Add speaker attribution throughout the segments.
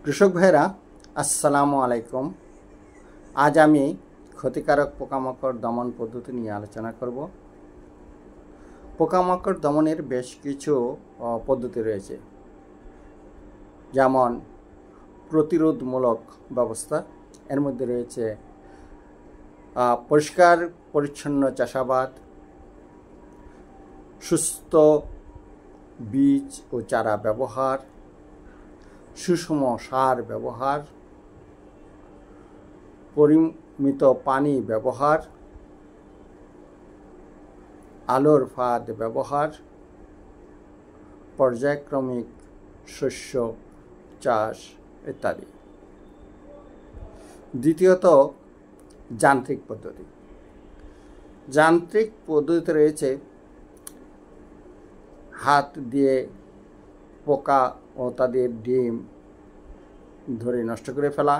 Speaker 1: কৃষক ভাইরা আসসালামু আলাইকুম। আজ আমি ক্ষতিকারক পোকামাকড় দমন পদ্ধতি নিয়ে আলোচনা করব। পোকামাকড় দমনের বেশ কিছু পদ্ধতি রয়েছে, যেমন প্রতিরোধমূলক ব্যবস্থা। এর মধ্যে রয়েছে পরিষ্কার পরিচ্ছন্ন চাষাবাদ, সুস্থ বীজ ও চারা ব্যবহার, সুষম সার ব্যবহার, পরিমিত পানি ব্যবহার, আলোর ফাঁদ ব্যবহার, পর্যায়ক্রমিক শস্য চাষ ইত্যাদি। দ্বিতীয়ত, যান্ত্রিক পদ্ধতি। যান্ত্রিক পদ্ধতিতে রয়েছে হাত দিয়ে পোকা ও তাদের ডিম ধরে নষ্ট করে ফেলা,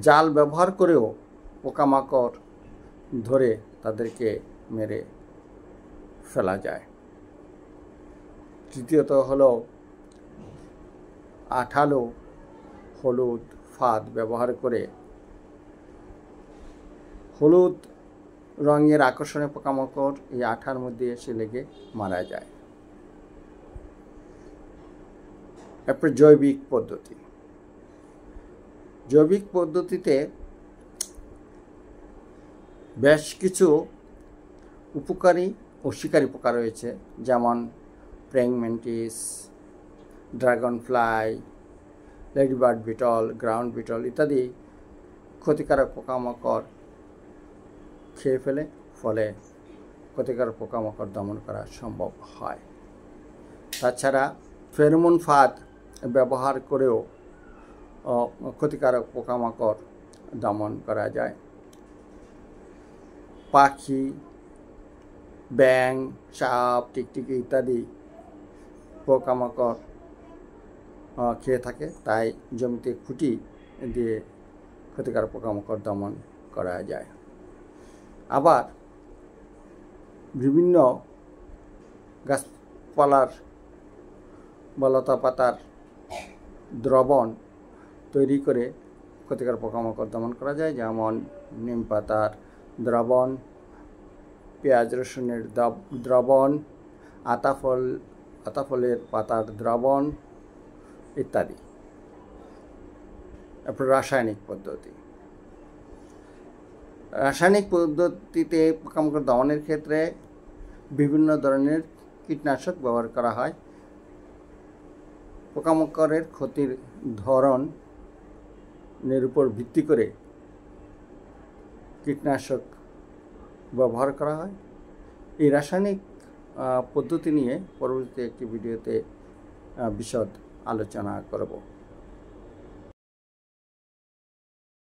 Speaker 1: জাল ব্যবহার করেও পোকামাকড় ধরে তাদেরকে মেরে ফেলা যায়। তৃতীয়ত হলো আঠালো হলুদ ফাঁদ ব্যবহার করে হলুদ রঙের আকর্ষণীয় পোকামাকড় এই আঠার মধ্যে এসে লেগে মারা যায়। এরপর জৈবিক পদ্ধতি। জৈবিক পদ্ধতিতে বেশ কিছু উপকারী ও শিকারী পোকা রয়েছে, যেমন praying mantis, dragonfly, ladybird beetle, ground beetle ইত্যাদি ক্ষতিকারক পোকামাকড় খেয়ে ফেলে, ফলে ক্ষতিকারক পোকামাকড় দমন করা সম্ভব হয়। তাছাড়া ফেরোমন ফাঁদ ব্যবহার করেও ক্ষতিকারক পোকামাকড় দমন করা যায়। পাখি, ব্যাঙ, সাপ, টিকটিকি ইত্যাদি পোকামাকড় খেয়ে থাকে, তাই জমিতে খুঁটি দিয়ে ক্ষতিকারক পোকামাকড় দমন করা যায়। আবার বিভিন্ন গাছপালার বা লতা পাতার দ্রবণ তৈরি করে ক্ষতিকারক পোকামাকড় দমন করা যায়, যেমন নিম পাতার দ্রবণ, পেঁয়াজ রসুনের দ্রবণ, আতাফলের পাতার দ্রবণ ইত্যাদি। এরপর রাসায়নিক পদ্ধতি। রাসায়নিক পদ্ধতিতে পোকামাকড় দমনের ক্ষেত্রে বিভিন্ন ধরনের কীটনাশক ব্যবহার করা হয়। পোকামাকড়ের ক্ষতির ধরনের উপর ভিত্তি করে কীটনাশক ব্যবহার করা হয়। এই রাসায়নিক পদ্ধতি নিয়ে পরবর্তী একটি ভিডিওতে বিশদ আলোচনা করব।